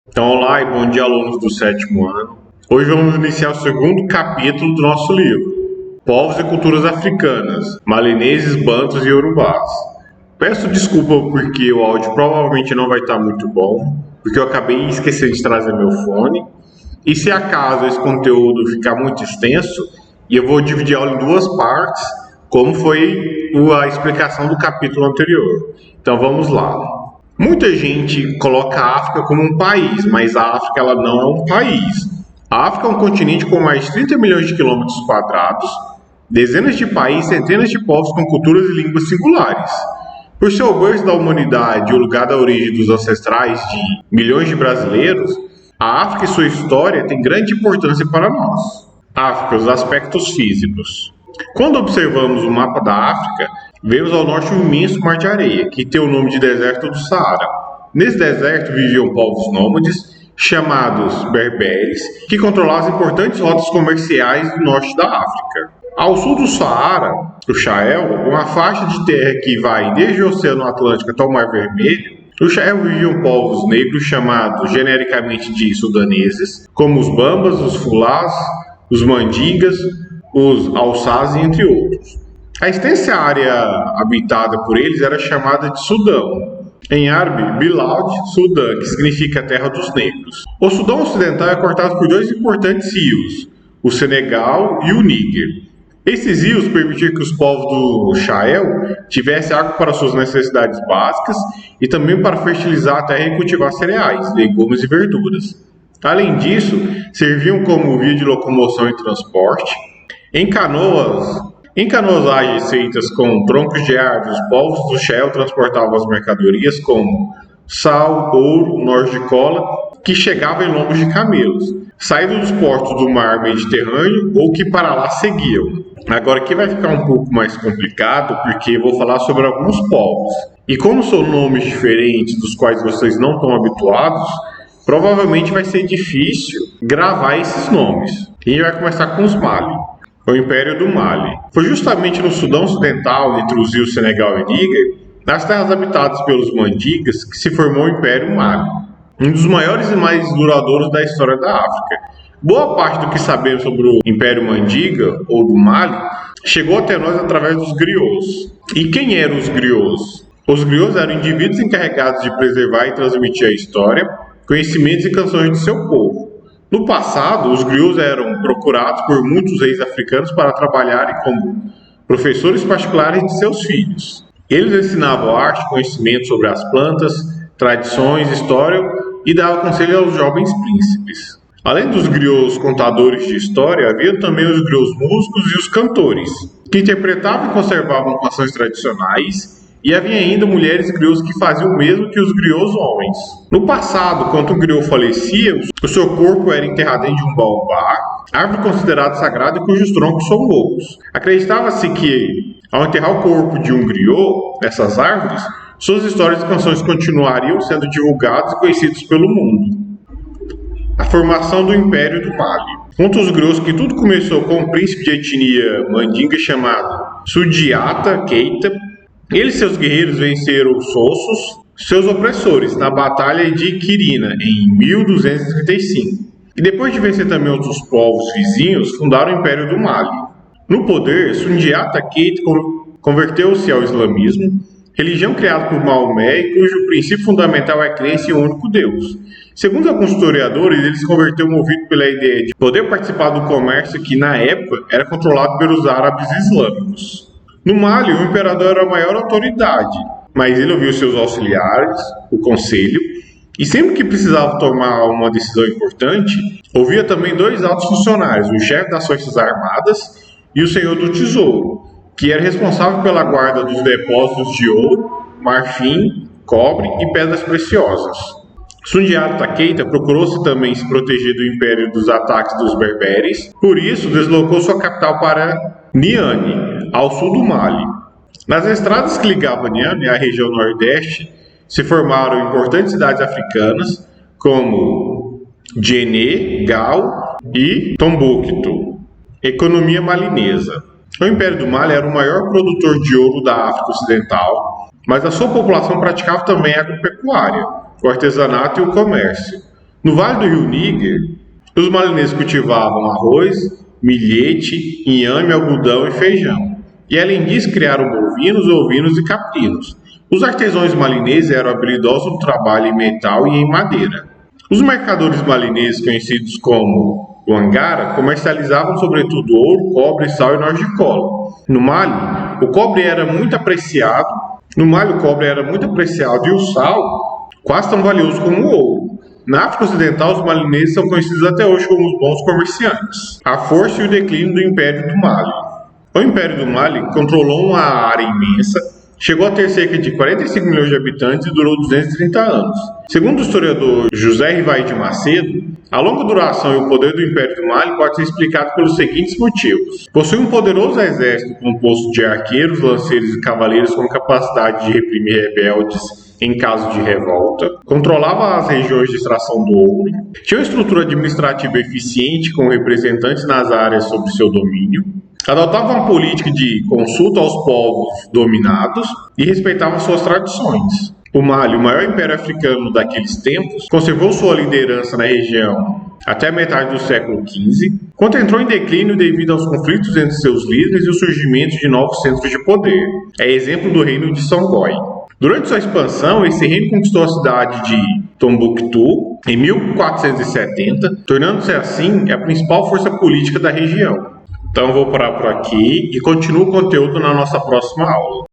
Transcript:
Então, olá e bom dia, alunos do sétimo ano. Hoje vamos iniciar o segundo capítulo do nosso livro, Povos e Culturas Africanas, Malineses, Bantus e Yorubás. Peço desculpa porque o áudio provavelmente não vai estar muito bom, porque eu acabei esquecendo de trazer meu fone. E se acaso esse conteúdo ficar muito extenso, eu vou dividir a aula em duas partes, como foi a explicação do capítulo anterior. Então vamos lá. Muita gente coloca a África como um país, mas a África ela não é um país. A África é um continente com mais de 30 milhões de quilômetros quadrados, dezenas de países, centenas de povos com culturas e línguas singulares. Por ser o berço da humanidade e o lugar da origem dos ancestrais de milhões de brasileiros, a África e sua história têm grande importância para nós. África, os aspectos físicos. Quando observamos o mapa da África, vemos ao norte um imenso mar de areia, que tem o nome de deserto do Saara. Nesse deserto viviam povos nômades, chamados berberes, que controlavam as importantes rotas comerciais do norte da África. Ao sul do Saara, o Sahel, uma faixa de terra que vai desde o Oceano Atlântico até o Mar Vermelho, no Sahel viviam povos negros chamados genericamente de sudaneses, como os Bambas, os Fulás, os Mandingas, os Alçás, entre outros. A extensa área habitada por eles era chamada de Sudão. Em árabe, Bilad Sudã, que significa terra dos negros. O Sudão Ocidental é cortado por dois importantes rios, o Senegal e o Níger. Esses rios permitiam que os povos do Sahel tivessem água para suas necessidades básicas e também para fertilizar a terra e cultivar cereais, legumes e verduras. Além disso, serviam como via de locomoção e transporte. Em canoas feitas com troncos de árvores, os povos do Sahel transportavam as mercadorias como sal, ouro, nós de cola, que chegavam em lombos de camelos, saídos dos portos do mar Mediterrâneo ou que para lá seguiam. Agora aqui vai ficar um pouco mais complicado, porque eu vou falar sobre alguns povos. E como são nomes diferentes dos quais vocês não estão habituados, provavelmente vai ser difícil gravar esses nomes. E a gente vai começar com os Mali. O Império do Mali. Foi justamente no Sudão Ocidental, entre os rios Senegal e Níger, nas terras habitadas pelos Mandingas, que se formou o Império Mali, um dos maiores e mais duradouros da história da África. Boa parte do que sabemos sobre o Império Mandinga, ou do Mali, chegou até nós através dos griots. E quem eram os griots? Os griots eram indivíduos encarregados de preservar e transmitir a história, conhecimentos e canções de seu povo. No passado, os griots eram procurados por muitos reis africanos para trabalharem como professores particulares de seus filhos. Eles ensinavam arte, conhecimento sobre as plantas, tradições, história e davam conselho aos jovens príncipes. Além dos griots contadores de história, havia também os griots músicos e os cantores, que interpretavam e conservavam canções tradicionais. E havia ainda mulheres griots que faziam o mesmo que os griots homens. No passado, quando um griot falecia, o seu corpo era enterrado dentro de um baobá, árvore considerada sagrada e cujos troncos são loucos. Acreditava-se que, ao enterrar o corpo de um griot nessas árvores, suas histórias e canções continuariam sendo divulgadas e conhecidas pelo mundo. A formação do Império do Mali. Conta os griots que tudo começou com um príncipe de etnia mandinga chamado Sundiata Keita. Ele e seus guerreiros venceram os Sossos, seus opressores, na Batalha de Quirina, em 1235. E depois de vencer também outros povos vizinhos, fundaram o Império do Mali. No poder, Sundiata Keita converteu-se ao islamismo, religião criada por Maomé e cujo princípio fundamental é a crença em um único Deus. Segundo alguns historiadores, ele se converteu movido pela ideia de poder participar do comércio que, na época, era controlado pelos árabes islâmicos. No Mali, o imperador era a maior autoridade, mas ele ouvia seus auxiliares, o conselho, e sempre que precisava tomar uma decisão importante, ouvia também dois altos funcionários, o chefe das forças armadas e o senhor do tesouro, que era responsável pela guarda dos depósitos de ouro, marfim, cobre e pedras preciosas. Sundiata Keita procurou-se também se proteger do império dos ataques dos berberes, por isso deslocou sua capital para Niamey, ao sul do Mali. Nas estradas que ligavam Niamey à região nordeste, se formaram importantes cidades africanas, como Djenné, Gao e Tombouctou. Economia malinesa. O Império do Mali era o maior produtor de ouro da África Ocidental, mas a sua população praticava também a agropecuária, o artesanato e o comércio. No Vale do Rio Níger, os malineses cultivavam arroz, milhete, inhame, algodão e feijão. E além disso, criaram bovinos, ovinos e caprinos. Os artesãos malineses eram habilidosos no trabalho em metal e em madeira. Os mercadores malineses, conhecidos como Wangara, comercializavam sobretudo ouro, cobre, sal e noz de cola. No Mali, o cobre era muito apreciado. E o sal quase tão valioso como o ouro. Na África Ocidental, os malineses são conhecidos até hoje como os bons comerciantes. A força e o declínio do Império do Mali. O Império do Mali controlou uma área imensa, chegou a ter cerca de 45 milhões de habitantes e durou 230 anos. Segundo o historiador José Rivaí de Macedo, a longa duração e o poder do Império do Mali pode ser explicado pelos seguintes motivos. Possui um poderoso exército composto de arqueiros, lanceiros e cavaleiros com capacidade de reprimir rebeldes em caso de revolta, controlava as regiões de extração do ouro, tinha uma estrutura administrativa eficiente com representantes nas áreas sob seu domínio, adotava uma política de consulta aos povos dominados e respeitava suas tradições. O Mali, o maior império africano daqueles tempos, conservou sua liderança na região até a metade do século XV, quando entrou em declínio devido aos conflitos entre seus líderes e o surgimento de novos centros de poder. É exemplo do reino de Songhai. Durante sua expansão, esse reino conquistou a cidade de Tombouctou em 1470, tornando-se assim a principal força política da região. Então vou parar por aqui e continuo o conteúdo na nossa próxima aula.